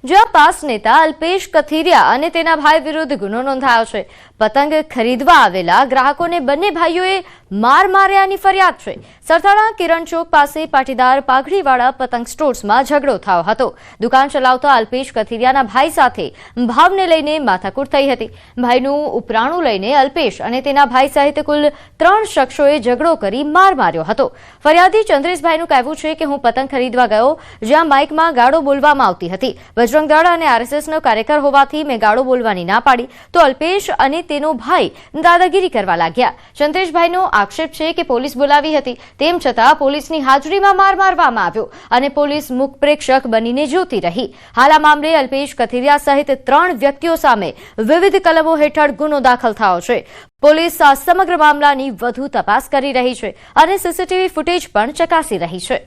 જ્યાં પાસ નેતા અલ્પેશ કથિરિયા અને તેના ભાઈ વિરુદ્ધ ગુનો નોંધાયો છે। પતંગ ખરીદવા આવેલા ગ્રાહકોને બંને ભાઈઓએ માર માર્યાની ફરિયાદ છે। સરથાણા કિરણ ચોક પાસે પાટીદાર પાઘડીવાળા પતંગ સ્ટોર્સમાં ઝઘડો થયો હતો। દુકાન ચલાવતા અલ્પેશ કથિરિયાના ભાઈ સાથે ભાવને લઈને માથાકૂટ થઈ હતી। ભાઈનું ઉપરાણું લઈને અલ્પેશ અને તેના ભાઈ સહિત કુલ 3 શખ્સોએ ઝઘડો કરી માર માર્યો હતો। ફરિયાદી ચંદ્રેશભાઈનું કહેવું છે કે હું પતંગ ખરીદવા ગયો જ્યાં માઇકમાં ગાળો બોલવામાં આવતી હતી। બજરંગ દળ અને આરએસએસનો કાર્યકર હોવાથી મેં ગાળો બોલવાની ના પાડી તો અલ્પેશ અને તેનો ભાઈ દાદાગીરી કરવા લાગ્યા। ચંદ્રેશભાઈનો આક્ષેપ છે કે પોલીસ બોલાવી હતી તેમ છતાં પોલીસની હાજરીમાં માર મારવામાં આવ્યો અને પોલીસ મુખ પ્રેક્ષક બનીને જોતી રહી। હાલ આ મામલે અલ્પેશ કથિરિયા સહિત 3 વ્યક્તિઓ સામે વિવિધ કલમો હેઠળ ગુનો દાખલ થયો છે। પોલીસ આ સમગ્ર મામલાની વધુ તપાસ કરી રહી છે અને સીસીટીવી ફૂટેજ પણ ચકાસી રહી છે।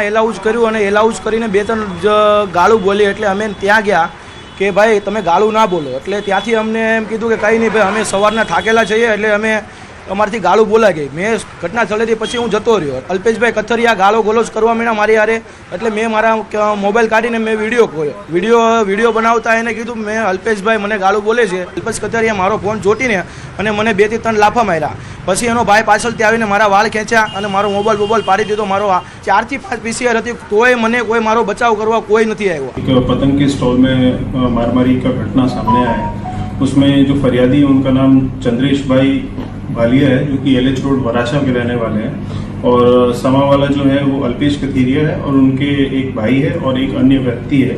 એલાઉઝ કર્યું અને એલાઉઝ કરીને 2-3 ગાળું બોલી એટલે અમે ત્યાં ગયા કે ભાઈ તમે ગાળું ના બોલો એટલે ત્યાંથી અમને એમ કીધું કે કંઈ નહીં ભાઈ અમે સવારના થાકેલા છીએ એટલે અમે અમારથી ગાળું બોલાઈ ગઈ। મેં ઘટના સ્થળેથી પછી હું જતો રહ્યો। અલ્પેશભાઈ કથિરિયા ગાળો ગોલોજ કરવા માંડ્યા મારી હારે એટલે મેં મારા મોબાઈલ કાઢીને મેં વિડીયો બનાવતા એને કીધું મેં અલ્પેશભાઈ મને ગાળું બોલે છે। અલ્પેશ કથિરિયા મારો ફોન જોટીને અને મને 2 થી 3 લાફા માર્યા। પછી એનો ભાઈ પાછળથી આવીને મારા વાળ ખેંચ્યા અને મારો મોબાઈલ પાડી દીધો। મારો 4 થી 5 पीसीआर હતી તોય મને કોઈ મારો બચાવ કરવા કોઈ નથી આવ્યો। पतंग के स्टॉल में मारामारी का घटना सामने आया है। उसमें जो फरियादी है उनका नाम चंद्रेश भाई भालिया है जो कि एलएच रोड वराछा के रहने वाले हैं और समा वाला जो है वो अल्पेश कथिरिया है और उनके एक भाई है और एक अन्य व्यक्ति है।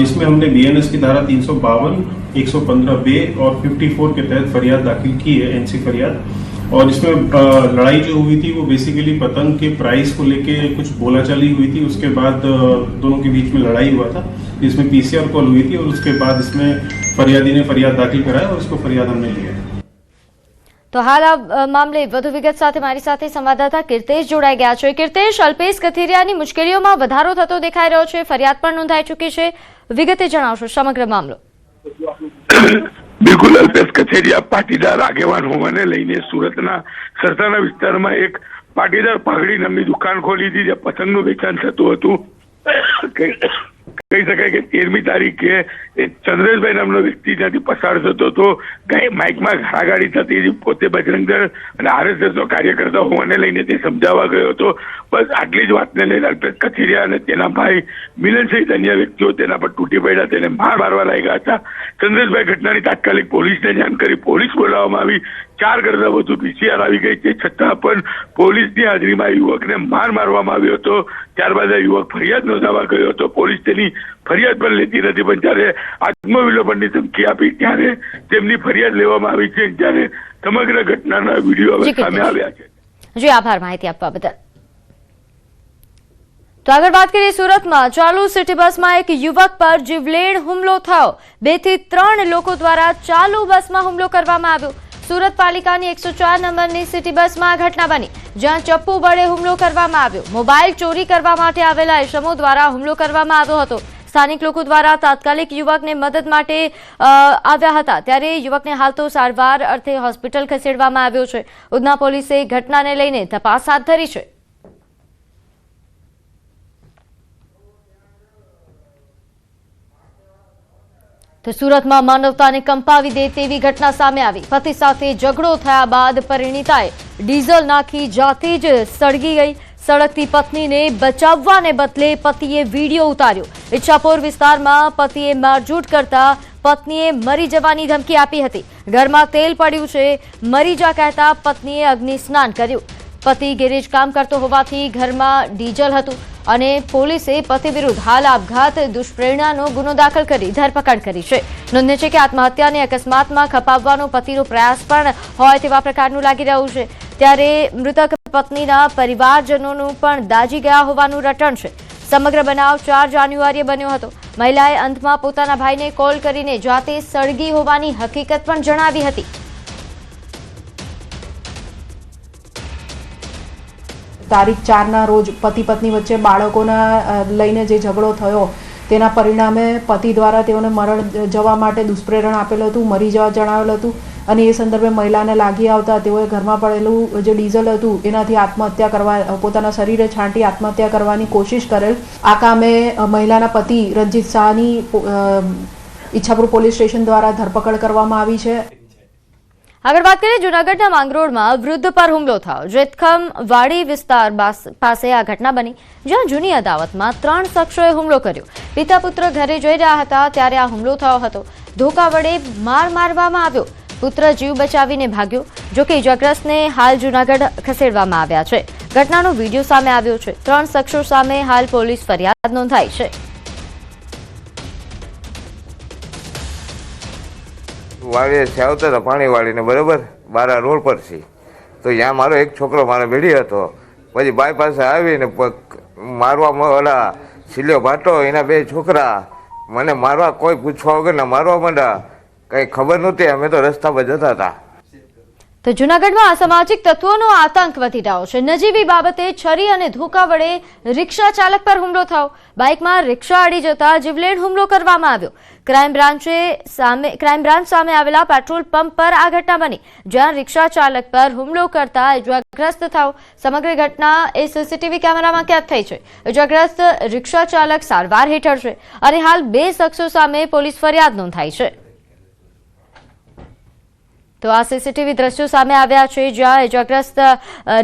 इसमें हमने बीएनएस की धारा 352, 115 बे और 54 के तहत फरियाद दाखिल की है, एनसी फरियाद। और इसमें लड़ाई जो हुई थी वो बेसिकली पतंग के प्राइस को लेके कुछ बोलाचाली हुई थी। उसके बाद दोनों के बीच में लड़ाई हुआ था जिसमें पीसीआर कॉल हुई थी और उसके बाद इसमें फरियादी ने फरियाद दाखिल कराया और इसको फरियाद हमने लिया। तो हाल आ मामले વધુ વિગત સાથે મારી સાથે સંવાદદાતા કીર્તેશ જોડાઈ ગયા છે। કીર્તેશ, અલ્પેશ કથિરિયાની મુશ્કેલીઓમાં વધારો થતો દેખાઈ રહ્યો છે, ફરિયાદ પણ નોંધાઈ ચૂકી છે, વિગતે જણાવશો સમગ્ર મામલો? बिल्कुल अल्पेश कथेरिया पाटीदार आगेवान होवाने लईने सूरतना सरथाना विस्तारमां एक पाटीदार पाघड़ी नामनी दुकान खोली थी ज्यां पतंगनुं वेचाण थतुं हतुं। કહી શકાય કે 13મી તારીખે ચંદ્રેશભાઈ નામનો વ્યક્તિ ત્યાંથી પસાર થતો હતો। માઇકમાં ગાળાગાળી થતી હતી। પોતે બજરંગ દળ અને આરએસએસનો કાર્યકર્તા હોવાને લઈને તે સમજાવવા ગયો હતો। બસ આટલી જ વાતને લઈને અલ્પેશ કથિરિયા અને તેના ભાઈ મિલન સહિત અન્ય વ્યક્તિઓ તેના પર તૂટી પડ્યા, તેને માર મારવા લાગ્યા હતા। ચંદ્રેશભાઈ ઘટનાની તાત્કાલિક પોલીસને જાણ કરી પોલીસ બોલાવવામાં આવી। 4 કરતા વધુ પીસીઆર આવી ગઈ તે છતાં પણ પોલીસની હાજરીમાં યુવકને માર મારવામાં આવ્યો હતો। ત્યારબાદ આ યુવક ફરિયાદ નોંધાવવા ગયો હતો। પોલીસ તેની ફરિયાદ પણ લેતી નથી, પણ જ્યારે આત્મવિલોપનની ધમકી આપી ત્યારે તેમની ફરિયાદ લેવામાં આવી છે। ત્યારે સમગ્ર ઘટનાના વિડીયો હવે સામે આવ્યા છે। જી આભાર માહિતી આપવા બદલ। તો આગળ વાત કરીએ સુરતમાં ચાલુ સિટી બસમાં એક યુવક પર જીવલેણ હુમલો થયો। 2 થી 3 લોકો દ્વારા ચાલુ બસમાં હુમલો કરવામાં આવ્યો। સુરત પાલિકાની 104 નંબરની સિટી બસમાં આ ઘટના બની જ્યાં ચપ્પુ વડે હુમલો કરવામાં આવ્યો। મોબાઈલ ચોરી કરવા માટે આવેલા ઇસમો દ્વારા હુમલો કરવામાં આવ્યો હતો। સ્થાનિક લોકો દ્વારા તાત્કાલિક યુવકને મદદ માટે આવ્યા હતા, ત્યારે યુવકને હાલ તો સારવાર અર્થે હોસ્પિટલ ખસેડવામાં આવ્યો છે। ઉધના પોલીસે ઘટનાને લઈને તપાસ હાથ ધરી છે। તો સુરતમાં માનવતાને કંપાવી દે તેવી ઘટના સામે આવી। પતિ સાથે ઝઘડો થયા બાદ પરિણીતાએ ડીઝલ નાખી જાતે જ સળગી ગઈ। સળગતી પત્નીને બચાવવાને બદલે પતિએ વીડિયો ઉતાર્યો। ઈચ્છાપોર વિસ્તારમાં પતિએ મારઝૂડ કરતા પત્નીએ મરી જવાની ધમકી આપી હતી। ઘરમાં તેલ પડ્યું છે, મરી જા કહેતા પત્નીએ અગ્નિ સ્નાન કર્યું। પતિ ગેરેજ કામ કરતો હોવાથી ઘરમાં ડીઝલ હતું અને પોલીસે પતિ વિરુદ્ધ હાલ આપઘાત દુષ્પ્રેરણાનો ગુનો દાખલ કરી ધરપકડ કરી છે। નોંધનીય છે કે આત્મહત્યાને અકસ્માતમાં ખપાવવાનો પતિનો પ્રયાસ પણ હોય તેવા પ્રકારનું લાગી રહ્યું છે। ત્યારે મૃતક પત્નીના પરિવારજનોનું પણ દાજી ગયા હોવાનું રટણ છે। સમગ્ર બનાવ 4 જાન્યુઆરીએ બન્યો હતો। મહિલાએ અંતમાં પોતાના ભાઈને કોલ કરીને જાતે સળગી હોવાની હકીકત પણ જણાવી હતી। તારીખ 4ના રોજ પતિ પત્ની વચ્ચે બાળકોના લઈને જે ઝઘડો થયો તેના પરિણામે પતિ દ્વારા તેઓને મરણ જવા માટે દુષ્પ્રેરણ આપેલું હતું, મરી જવા જણાવેલું હતું અને એ સંદર્ભે મહિલાને લાગી આવતા તેઓએ ઘરમાં પડેલું જે ડીઝલ હતું એનાથી આત્મહત્યા કરવા, પોતાના શરીરે છાંટી આત્મહત્યા કરવાની કોશિશ કરેલ. આ કામે મહિલાના પતિ રંજીત શાહની ઈચ્છાપુર પોલીસ સ્ટેશન દ્વારા ધરપકડ કરવામાં આવી છે. આગળ વાત કરીએ જૂનાગઢના માંગરોળમાં વૃદ્ધ પર હુમલો થયો. જેતખમ વાડી વિસ્તાર પાસે આ ઘટના બની, જ્યાં જૂની અદાવતમાં 3 શખ્સોએ હુમલો કર્યો. પિતા પુત્ર ઘરે જઈ રહ્યા હતા ત્યારે આ હુમલો થયો હતો. ધોકા વડે માર મારવામાં આવ્યો. પુત્ર જીવ બચાવીને ભાગ્યો. જોકે ઇજાગ્રસ્તને હાલ જૂનાગઢ ખસેડવામાં આવ્યા છે. ઘટનાનો વિડીયો સામે આવ્યો છે. 3 શખ્સો સામે હાલ પોલીસ ફરિયાદ નોંધાઈ છે. વાળીએ છે આવતા હતા પાણી વાળીને બરાબર બારા રોડ પર છે તો ત્યાં મારો એક છોકરો મારો ભેડી હતો. પછી બાઈ પાસે આવીને મારવા ઓલા સિલ્યો ભાટો એના 2 છોકરા મને મારવા કોઈ પૂછવા વગર ના મારવા માંડ્યા. કંઈ ખબર નહોતી, અમે તો રસ્તા પર જતા હતા. તો જૂનાગઢમાં અસામાજિક તત્વોનો આતંક વધી રહ્યો છે. નજીવી બાબતે છરી અને ધોકા વડે રિક્ષા ચાલક પર હુમલો થયો. બાઇકમાં રિક્ષા અડી જતા જીવલેણ હુમલો કરવામાં આવ્યો. ક્રાઇમ બ્રાન્ચ સામે આવેલા પેટ્રોલ પંપ પર આ ઘટના બની, જ્યાં રિક્ષા ચાલક પર હુમલો કરતા ઇજાગ્રસ્ત થયો. સમગ્ર ઘટના એ સીસીટીવી કેમેરામાં કેદ થઈ છે. ઇજાગ્રસ્ત રિક્ષા ચાલક સારવાર હેઠળ છે અને હાલ 2 શખ્સો સામે પોલીસ ફરિયાદ નોંધાઈ છે. તો આ સીસીટીવી દ્રશ્યો સામે આવ્યા છે, જ્યાં ઇજાગ્રસ્ત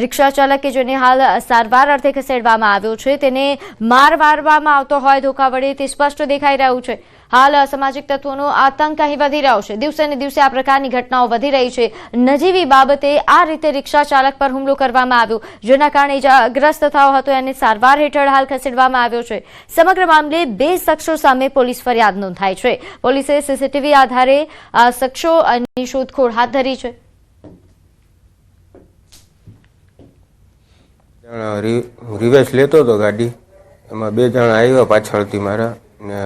રિક્ષા ચાલક કે જેને હાલ સારવાર અર્થે ખસેડવામાં આવ્યો છે, તેને મારવામાં આવતો હોય ધોકા વડે તે સ્પષ્ટ દેખાઈ રહ્યું છે. હાલ અસામાજિક તત્વોનો આતંક અહીં વધી રહ્યો છે. દિવસે ને દિવસે આ પ્રકારની ઘટનાઓ વધી રહી છે. નજીવી બાબતે આ રીતે રિક્ષા ચાલક પર હુમલો કરવામાં આવ્યો, જેના કારણે ઇજાગ્રસ્ત થયો હતો અને સારવાર હેઠળ હાલ ખસેડવામાં આવ્યો છે. સમગ્ર મામલે 2 શખ્સો સામે પોલીસ ફરિયાદ નોંધાઈ છે. પોલીસે સીસીટીવી આધારે આ શખ્સોની શોધખોળ હાથ ધરી છે. રિવેશ લેતો હતો ગાડી, એમાં 2 જણા આવ્યા પાછળથી મારા ને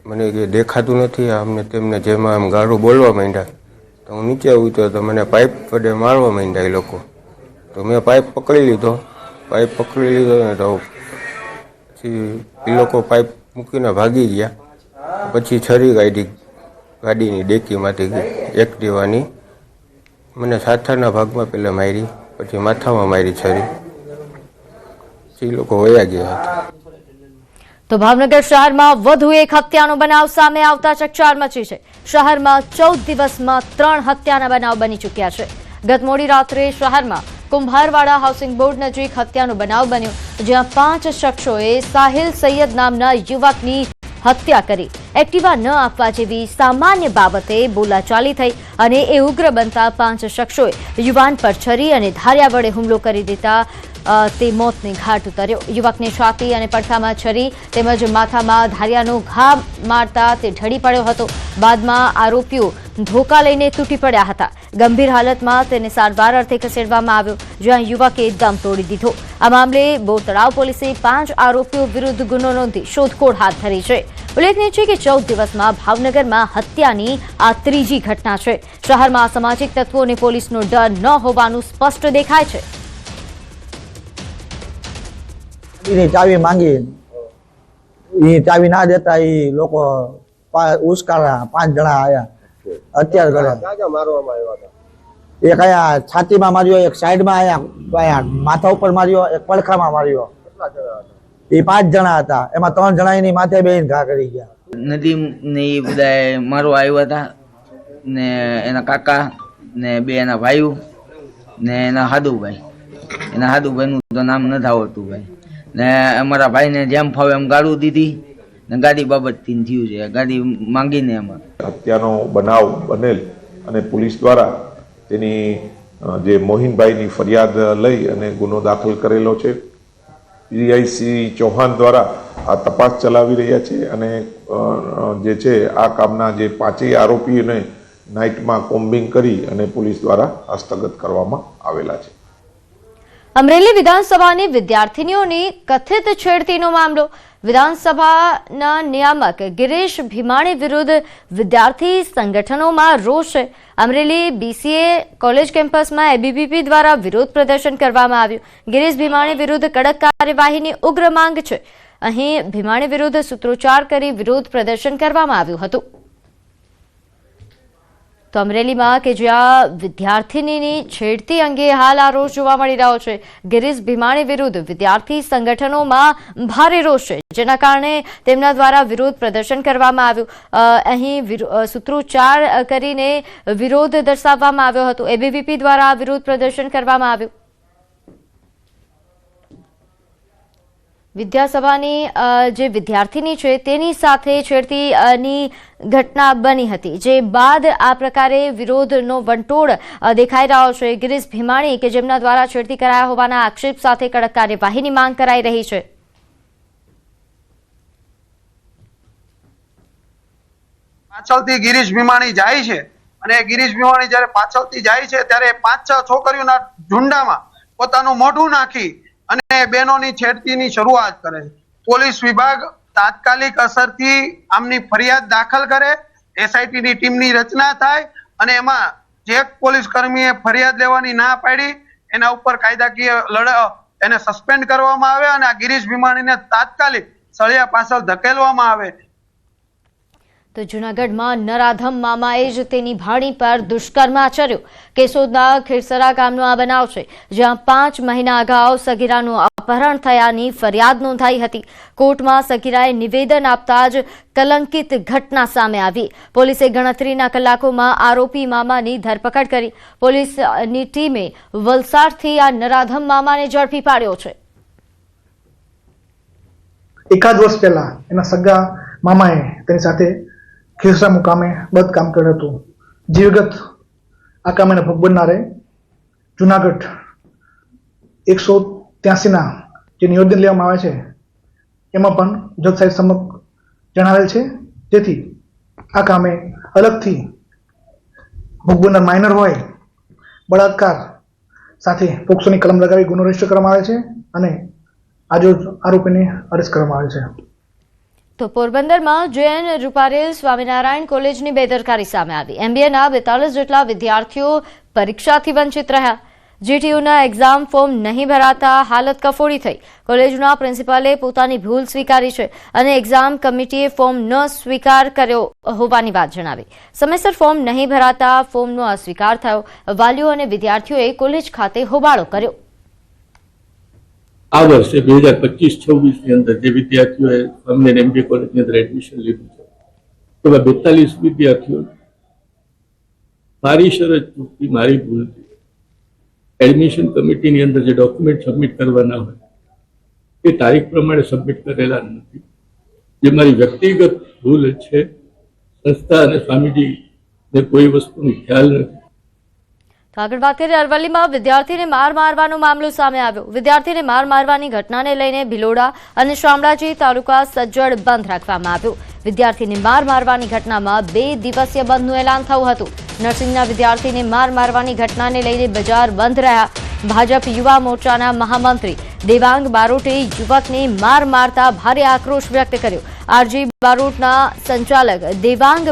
મને કે દેખાતું નથી અમને તેમને, જેમાં આમ ગાળું બોલવા માંડ્યા. તો હું નીચે ઉતર્યો તો મને પાઇપ વડે મારવા માંડ્યા એ લોકો. તો મેં પાઇપ પકડી લીધો ને તો પછી એ લોકો પાઇપ મૂકીને ભાગી ગયા. પછી છરી કાઢી ગાડીની ડેકીમાંથી એક્ટિવાની, મને સાથાના ભાગમાં પહેલાં મારી, પછી માથામાં મારી છરી. પછી એ લોકો વયા ગયા હતા. તો ભાવનગર શહેરમાં વધુ એક હત્યાનો બનાવ સામે આવતા ચકચાર મચી છે. શહેરમાં 14 દિવસમાં 3 હત્યાના બનાવ બની ચૂક્યા છે. ગત મોડી રાત્રે શહેરમાં કુંભારવાડા હાઉસિંગ બોર્ડ નજીક હત્યાનો બનાવ બન્યો, જ્યાં 5 શખ્સોએ સાહિલ સૈયદ નામના યુવકની હત્યા કરી. એક્ટિવા ન આપવા જેવી સામાન્ય બાબતે બોલાચાલી થઈ અને એ ઉગ્ર બનતા 5 શખ્સોએ યુવાન પર છરી અને ધારિયા વડે હુમલો કરી દેતા તે મોતને ઘાટ ઉતર્યો. યુવકની છાતી અને પડખામાં છરી તેમજ માથામાં ધારિયાનો ઘા મારતા તે ઢળી પડ્યો હતો. બાદમાં આરોપીઓ ધોકા લઈને તૂટી પડ્યા હતા. ગંભીર હાલતમાં તેને સારવાર અર્થે ખસેડવામાં આવ્યો, જ્યાં યુવકે દમ તોડી દીધો. આ મામલે બોરતળાવ પોલીસે 5 આરોપીઓ વિરુદ્ધ ગુનો નોંધી શોધખોળ હાથ ધરી છે. ઉલ્લેખનીય છે કે 14 દિવસમાં ભાવનગરમાં હત્યાની આ 3જી ઘટના છે. શહેરમાં અસામાજિક તત્વોને પોલીસનો ડર ન હોવાનું સ્પષ્ટ દેખાય છે. ચાવી માંગી, એ ચાવી ના દેતા એ લોકો ઉશ્કારા 5 જણા આયા અત્યારે કરે. એક આયા છાતીમાં માર્યો, એક સાઈડમાં આયા માથા ઉપર માર્યો, એક પડખામાં માર્યો. એ 5 જણા હતા, એમાં 3 જણા એની માથે બેહીને ઘા કરી ગયા. નદીમ ને એ બધા મારવા આવ્યા હતા ને એના કાકા ને 2 એના ભાઈઓ ને એના હાદુભાઈનું તો નામ નથી આવડતું ભાઈ. ને અમારા ભાઈને જેમ ફાવે એમ ગાળું દીધી ને ગાડી બાબતથી થયું છે, ગાડી માંગીને એમાં હત્યાનો બનાવ બનેલ અને પોલીસ દ્વારા તેની જે મોહિનભાઈની ફરિયાદ લઈ અને ગુનો દાખલ કરેલો છે. પીઆઈસી ચૌહાણ દ્વારા આ તપાસ ચલાવી રહ્યા છે અને જે છે આ કામના જે 5 આરોપીઓને નાઇટમાં કોમ્બિંગ કરી અને પોલીસ દ્વારા હસ્તગત કરવામાં આવેલા છે. અમરેલી વિધાનસભાની વિદ્યાર્થીનીઓની કથિત છેડતીનો મામલો. વિધાનસભાના નિયામક ગિરીશ ભીમાણી વિરુદ્ધ વિદ્યાર્થી સંગઠનોમાં રોષ છે. અમરેલી બીસીએ કોલેજ કેમ્પસમાં એબીવીપી દ્વારા વિરોધ પ્રદર્શન કરવામાં આવ્યું. ગિરીશ ભીમાણી વિરુદ્ધ કડક કાર્યવાહીની ઉગ્ર માંગ છે. અહીં ભીમાણી વિરુદ્ધ સૂત્રોચ્ચાર કરી વિરોધ પ્રદર્શન કરવામાં આવ્યું હતું. તો અમરેલીમાં કે જ્યાં વિદ્યાર્થિનીની છેડતી અંગે હાલ આ રોષ જોવા મળી રહ્યો છે. ગિરીશ ભીમાણી વિરુદ્ધ વિદ્યાર્થી સંગઠનોમાં ભારે રોષ છે, જેના કારણે તેમના દ્વારા વિરોધ પ્રદર્શન કરવામાં આવ્યું. અહીં સૂત્રોચ્ચાર કરીને વિરોધ દર્શાવવામાં આવ્યો હતો. એબીવીપી દ્વારા વિરોધ પ્રદર્શન કરવામાં આવ્યું. વિદ્યાસભાની જે વિદ્યાર્થીની છે તેની સાથે છેડતીની ઘટના બની હતી, જે બાદ આ પ્રકારે વિરોધનો વંટોળ દેખાઈ રહ્યો છે. ગિરીશ ભીમાણી કે જેમના દ્વારા છેડતી કરાયા હોવાના આક્ષેપ સાથે કડક કાર્યવાહીની માંગ કરાઈ રહી છે. પાછળથી ગિરીશ ભીમાણી જાય છે અને ગિરીશ ભીમાણી જ્યારે પાછળથી જાય છે ત્યારે 5-6 છોકરીઓના ઝુંડામાં પોતાનું મોઢું નાખી અને બહેનોની છેડતીની શરૂઆત કરે છે. પોલીસ વિભાગ તાત્કાલિક અસરથી આમની ફરિયાદ દાખલ કરે, એસઆઈટીની ટીમની રચના થાય અને એમાં જે પોલીસ કર્મીએ ફરિયાદ લેવાની ના પાડી એના ઉપર કાયદાકીય એને સસ્પેન્ડ કરવામાં આવે અને આ ગિરીશ ભીમાણીને તાત્કાલિક સળિયા પાછળ ધકેલવામાં આવે. તો જૂનાગઢમાં નરાધમ મામાએ જ તેની ભાણી પર દુષ્કર્મ આચર્યું. કેશોદના ખીરસરા ગામનો આ બનાવ છે, જ્યાં 5 મહિના અગાઉ સગીરાનું અપહરણ થયાની ફરિયાદ નોંધાઈ હતી. કોર્ટમાં સગીરાએ નિવેદન આપતા જ કલંકિત ઘટના સામે આવી. પોલીસે ગણતરીના કલાકોમાં આરોપી મામાની ધરપકડ કરી. પોલીસની ટીમે વલસાડથી આ નરાધમ મામાને ઝડપી પાડ્યો છે. એકાદ વર્ષ પહેલા એના સગા મામાએ તેની સાથે ખીરસરા મુકામે બદકામ કર્યું હતું. જીવગત આ કામ એને ભોગ બનનારે જુનાગઢ 183ના જે નિવેદન લેવામાં આવે છે એમાં પણ જજ સાહેબ સમક્ષ જણાવેલ છે. જેથી આ કામે અલગથી ભોગ બનનાર માઇનર હોય બળાત્કાર સાથે પોક્સોની કલમ લગાવી ગુનો રજીસ્ટર કરવામાં આવે છે અને આજે આરોપીને અરેસ્ટ કરવામાં આવે છે. તો પોરબંદરમાં જૈન રૂપારેલ સ્વામિનારાયણ કોલેજની બેદરકારી સામે આવી. એમબીએના 42 જેટલા વિદ્યાર્થીઓ પરીક્ષાથી વંચિત રહ્યા. જીટીયુના એક્ઝામ ફોર્મ નહીં ભરાતા હાલત કફોડી થઈ. કોલેજના પ્રિન્સિપાલે પોતાની ભૂલ સ્વીકારી છે અને એક્ઝામ કમિટીએ ફોર્મ ન સ્વીકાર કર્યો હોવાની વાત જણાવી. સમયસર ફોર્મ નહીં ભરાતા ફોર્મનો અસ્વીકાર થયો. વાલીઓ અને વિદ્યાર્થીઓએ કોલેજ ખાતે હોબાળો કર્યો. આ વર્ષે 2025-26ની અંદર જે વિદ્યાર્થીઓએ અમને એમબીએ કોલેજની અંદર એડમિશન લીધું છે એવા 42 વિદ્યાર્થીઓ મારી શરત ચૂકતી, મારી ભૂલથી એડમિશન કમિટીની અંદર જે ડોક્યુમેન્ટ સબમિટ કરવાના હોય એ તારીખ પ્રમાણે સબમિટ કરેલા નથી. જે મારી વ્યક્તિગત ભૂલ છે. સંસ્થા અને સ્વામીજીને કોઈ વસ્તુનો ખ્યાલ નથી. આગળ વાત કરીએ, અરવલ્લીમાં વિદ્યાર્થીને માર મારવાનો મામલો સામે આવ્યો. વિદ્યાર્થીને માર મારવાની ઘટનાને લઈને ભિલોડા અને શામળાજી તાલુકા સજ્જડ બંધ રાખવામાં આવ્યું. વિદ્યાર્થીને માર મારવાની ઘટનામાં 2 દિવસીય બંધનું એલાન થયું હતું. નર્સિંગના વિદ્યાર્થીને માર મારવાની ઘટનાને લઈને બજાર બંધ રહ્યા. ભાજપ યુવા મોરચાના મહામંત્રી દેવાંગ બારોટે યુવકને માર મારતા ભારે આક્રોશ વ્યક્ત કર્યો. આરજી બારોટના સંચાલક દેવાંગ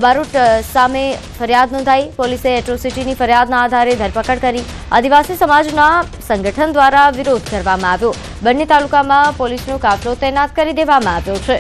બારોટ સામે ફરિયાદ નોંધાઈ. પોલીસે એટ્રોસિટીની ફરિયાદના આધારે ધરપકડ કરી. આદિવાસી સમાજના સંગઠન દ્વારા વિરોધ કરવામાં આવ્યો. બંને તાલુકામાં પોલીસનો કાફલો તૈનાત કરી દેવામાં આવ્યો છે.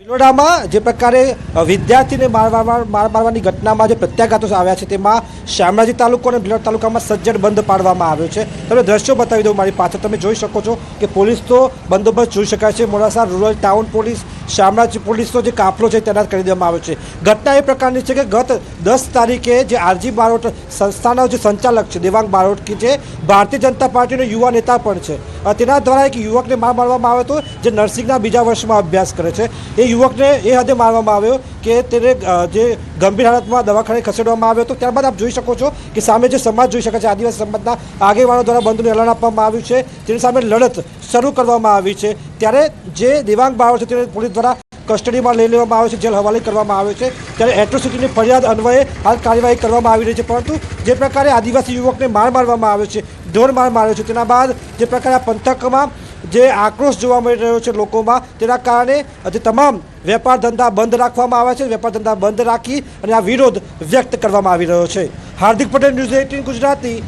ભિલોડામાં જે પ્રકારે વિદ્યાર્થીને માર મારવાની ઘટનામાં જે પ્રત્યાઘાતો આવ્યા છે તેમાં શામળાજી તાલુકો અને ભિલોડા તાલુકામાં સજ્જડ બંધ પાડવામાં આવ્યો છે. તમે દ્રશ્યો બતાવી દઉં મારી પાછળ. તમે જોઈ શકો છો કે પોલીસ તો બંદોબસ્ત જોઈ શકાય છે. Modasa rural town police, Shamlaji પોલીસનો જે કાફલો છે તૈનાત કરી દેવામાં આવ્યો છે. ઘટના એ પ્રકારની છે કે ગત 10 તારીખે જે આરજી બારોટ સંસ્થાના જે સંચાલક છે દેવાંગ બારોટ કે જે ભારતીય જનતા પાર્ટીનો યુવા નેતા પણ છે, તેના દ્વારા એક યુવકને માર મારવામાં આવ્યો હતો જે નર્સિંગના બીજા વર્ષમાં અભ્યાસ કરે છે. એ યુવકને એ હદે મારવામાં આવ્યો કે તેને જે ગંભીર હાલતમાં દવાખાને ખસેડવામાં આવ્યો હતો. ત્યારબાદ આપ જોઈ શકો છો કે સામે જે સમાજ જોઈ શકે છે, આદિવાસી સમાજના આગેવાનો દ્વારા બંધનું એલાન આપવામાં આવ્યું છે. તેની સામે લડત શરૂ કરવામાં આવી છે. ત્યારે જે દેવાંગ બારોટ છે તેને પોલીસ દ્વારા કસ્ટડીમાં લઈ લેવામાં આવે છે, જેલ હવાલે કરવામાં આવે છે. ત્યારે એટ્રોસિટીની ફરિયાદ અન્વયે હાલ કાર્યવાહી કરવામાં આવી રહી છે. પરંતુ જે પ્રકારે આદિવાસી યુવકને માર મારવામાં આવ્યો છે, ઢોર માર માર્યો છે, તેના બાદ જે પ્રકારે આ પંથકમાં જે આક્રોશ જોવા મળી રહ્યો છે લોકોમાં, તેના કારણે જે તમામ વેપાર ધંધા બંધ રાખવામાં આવ્યા છે. વેપાર ધંધા બંધ રાખી અને આ વિરોધ વ્યક્ત કરવામાં આવી રહ્યો છે. હાર્દિક પટેલ, ન્યૂઝ 18 ગુજરાતી,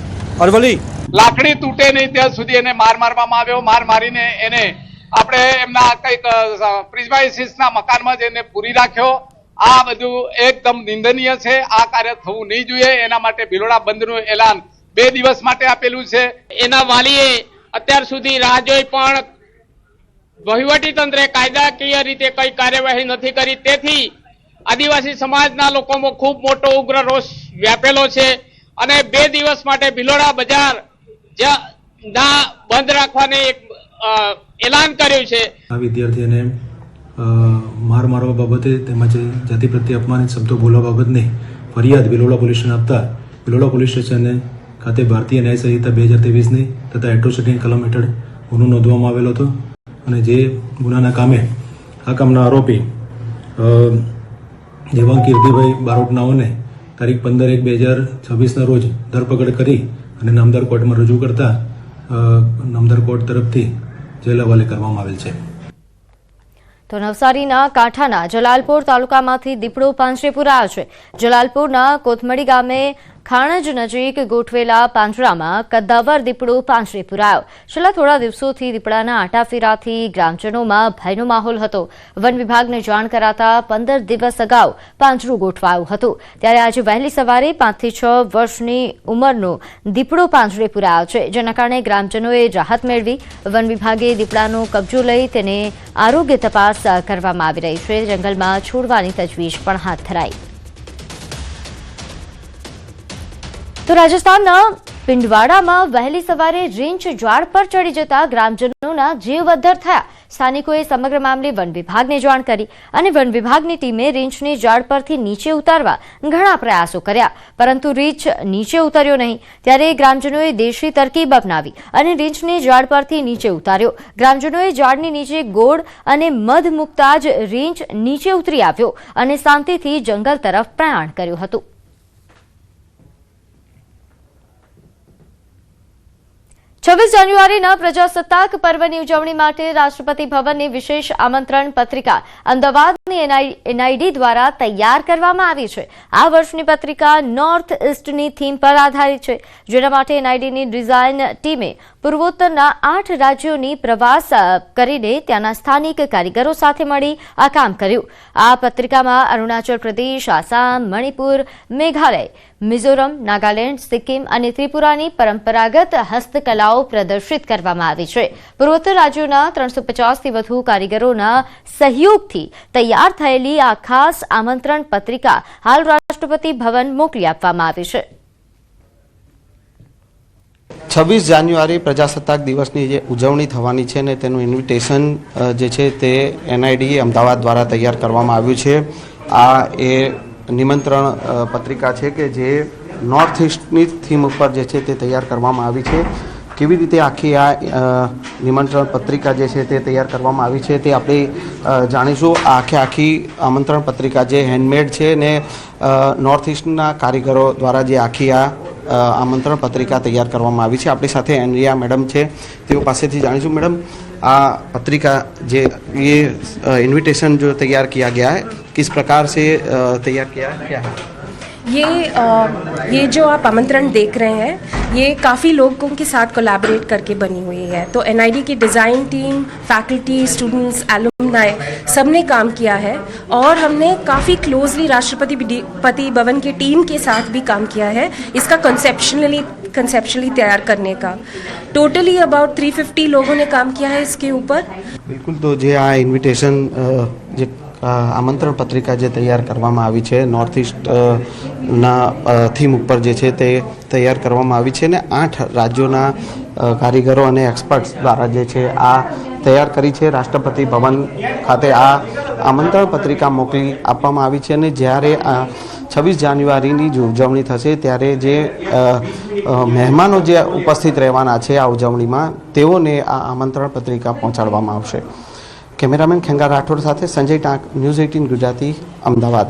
અરવલ્લી. લાકડી તૂટે નહીં ત્યાં સુધી એને માર મારવામાં આવ્યો. માર મારીને એને આપણે એમના કંઈક પ્રિઝમાઇસીસના મકાનમાં જઈને પૂરી રાખ્યો. આ બધું એકદમ નિંદનીય છે. આ કાર્ય થવું નહીં જોઈએ. એના માટે ભિલોડા બંધનું એલાન 2 દિવસ માટે આપેલું છે. એના વાલીએ અત્યાર સુધી રાહ જોઈ પણ વહીવટી તંત્રે કાયદાકીય રીતે કઈ કાર્યવાહી નથી કરી. તેથી આદિવાસી સમાજના લોકોમાં ખૂબ મોટો ઉગ્ર રોષ વ્યાપેલો છે અને 2 દિવસ માટે ભિલોડા બજાર ના બંધ રાખવાને એક એલાન કર્યું છે. આ વિદ્યાર્થીને માર મારવા બાબતે તેમજ જાતિ પ્રત્યે અપમાનિત શબ્દો બોલવા બાબતને ફરિયાદ ભિલોડા પોલીસ સ્ટેશન આપતા ભિલોડા પોલીસ સ્ટેશને ખાતે ભારતીય ન્યાય સંહિતા 2023ની તથા એટ્રોસિટી કલમ હેઠળ ગુનો નોંધવામાં આવેલો હતો અને જે ગુનાના કામે આ કામના આરોપી દેવાંગ કીર્તિભાઈ બારોટનાઓને તારીખ 15/1/2026ના રોજ ધરપકડ કરી અને નામદાર કોર્ટમાં રજૂ કરતા નામદાર કોર્ટ તરફથી જેલ હવાલે કરવામાં આવેલ છે. તો નવસારીના કાંઠાના જલાલપોર તાલુકામાંથી દીપડો પાંજરે પુરાયો છે. જલાલપોરના કોથમડી ગામે ખાણજ નજીક ગોઠવેલા પાંજરામાં કદ્દાવર દીપડો પાંજરે પુરાયો. છેલ્લા થોડા દિવસોથી દીપડાના આટાફેરાથી ગ્રામજનોમાં ભયનો માહોલ હતો. વન વિભાગને જાણ કરાતા 15 દિવસ અગાઉ પાંજરું ગોઠવાયું હતું. ત્યારે આજે વહેલી સવારે 5 થી 6 વર્ષની ઉંમરનો દીપડો પાંજરે પુરાયો છે, જેના કારણે ગ્રામજનોએ રાહત મેળવી. વન વિભાગે દીપડાનો કબજો લઈ તેને આરોગ્ય તપાસ કરવામાં આવી રહી છે. જંગલમાં છોડવાની તજવીજ પણ હાથ ધરાઈ. તો રાજસ્થાનના પિંડવાડામાં વહેલી સવારે રીંછ ઝાડ પર ચડી જતા ગ્રામજનોના જીવ અદ્ધર થયા. સ્થાનિકોએ સમગ્ર મામલે વન વિભાગને જાણ કરી અને વન વિભાગની ટીમે રીંછને ઝાડ પરથી નીચે ઉતારવા ઘણા પ્રયાસો કર્યા, પરંતુ રીંછ નીચે ઉતર્યો નહીં. ત્યારે ગ્રામજનોએ દેશી તરકીબ અપનાવી અને રીંછને ઝાડ પરથી નીચે ઉતાર્યો. ગ્રામજનોએ ઝાડની નીચે ગોળ અને મધ મૂકતા જ રીંછ નીચે ઉતરી આવ્યો અને શાંતિથી જંગલ તરફ પ્રયાણ કર્યું હતું. 26 જાન્યુઆરીના પ્રજાસત્તાક પર્વની ઉજવણી માટે રાષ્ટ્રપતિ ભવનની વિશેષ આમંત્રણ પત્રિકા અમદાવાદની એનઆઈડી દ્વારા તૈયાર કરવામાં આવી છે. આ વર્ષની પત્રિકા નોર્થ ઇસ્ટની થીમ પર આધારિત છે, જેના માટે એનઆઈડીની ડિઝાઇન ટીમે પૂર્વોત્તરના 8 રાજ્યોની પ્રવાસ કરીને ત્યાંના સ્થાનિક કારીગરો સાથે મળી આ કામ કર્યું. આ પત્રિકામાં અરુણાચલ પ્રદેશ, આસામ, મણિપુર, મેઘાલય, મિઝોરમ, નાગાલેન્ડ, સિક્કિમ અને ત્રિપુરાની પરંપરાગત હસ્તકલાઓ પ્રદર્શિત કરવામાં આવી છે. પૂર્વોત્તર રાજ્યોના 350થી વધુ કારીગરોના સહયોગથી તૈયાર થયેલી આ ખાસ આમંત્રણ પત્રિકા હાલ રાષ્ટ્રપતિ ભવન મોકલી આપવામાં આવી છે. 26 જાન્યુઆરી પ્રજાસત્તાક દિવસની જે ઉજવણી થવાની છે ને તેનું ઇન્વિટેશન જે છે તે એનઆઈડી અમદાવાદ દ્વારા તૈયાર કરવામાં આવ્યું છે. આ એ નિમંત્રણ પત્રિકા છે કે જે નોર્થ ઇસ્ટની થીમ ઉપર જે છે તે તૈયાર કરવામાં આવી છે. કેવી રીતે આખી આ નિમંત્રણ પત્રિકા જે છે તે તૈયાર કરવામાં આવી છે તે આપણે જાણીશું. આખી આમંત્રણ પત્રિકા જે હેન્ડમેડ છે ને નોર્થ ઇસ્ટના કારીગરો દ્વારા જે આખી આ આમંત્રણ પત્રિકા તૈયાર કરવામાં આવી છે. આપણી સાથે એનરિયા મેડમ છે, તેઓ પાસેથી જાણીશું. મેડમ, આ पत्रिका जे ये इनविटेशन जो तैयार किया गया है किस प्रकार से तैयार किया है, क्या है? ये जो आप आमंत्रण देख रहे हैं ये काफ़ी लोगों के साथ कोलैबोरेट करके बनी हुई है. तो एनआईडी की design team, faculty, students, alumni सब ने काम किया है और हमने काफ़ी क्लोजली राष्ट्रपति भवन की टीम के साथ भी काम किया है इसका कंसेप्शनली तैयार करने का. टोटली अबाउट 350 लोगों ने काम किया है इसके ऊपर. बिल्कुल. तो जे आ इन्विटेशन जे आमंत्रण पत्रिका जे तैयार કરવામાં આવી છે નોર્થ ઇસ્ટ ના થીમ ઉપર જે છે તે તૈયાર કરવામાં આવી છે ને 8 રાજ્યોના કારીગરો અને એક્સપર્ટ્સ દ્વારા જે છે આ તૈયાર કરી છે. રાષ્ટ્રપતિ ભવન ખાતે આ આમંત્રણ પત્રિકા મોકલી આપવામાં આવી છે અને જ્યારે 26 જાન્યુઆરીની જે ઉજવણી થશે ત્યારે જે મહેમાનો જે ઉપસ્થિત રહેવાના છે આ ઉજવણીમાં તેઓને આ આમંત્રણ પત્રિકા પહોંચાડવામાં આવશે. કેમેરામેન ખેંગા રાઠોડ સાથે સંજય ટાંક, ન્યૂઝ 18 ગુજરાતી, અમદાવાદ.